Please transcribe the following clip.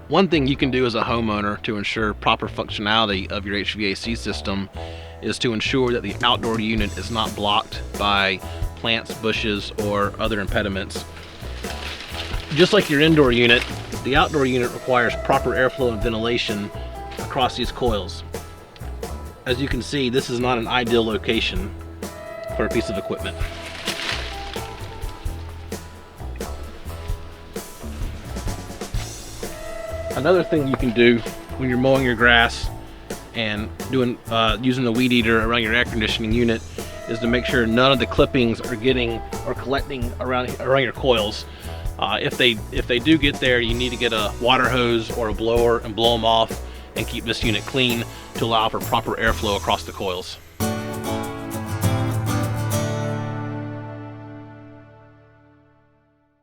One thing you can do as a homeowner to ensure proper functionality of your HVAC system is to ensure that the outdoor unit is not blocked by plants, bushes, or other impediments. Just like your indoor unit, the outdoor unit requires proper airflow and ventilation across these coils. As you can see, this is not an ideal location for a piece of equipment. Another thing you can do when you're mowing your grass and using the weed eater around your air conditioning unit is to make sure none of the clippings are getting or collecting around your coils. If they do get there, you need to get a water hose or a blower and blow them off and keep this unit clean to allow for proper airflow across the coils.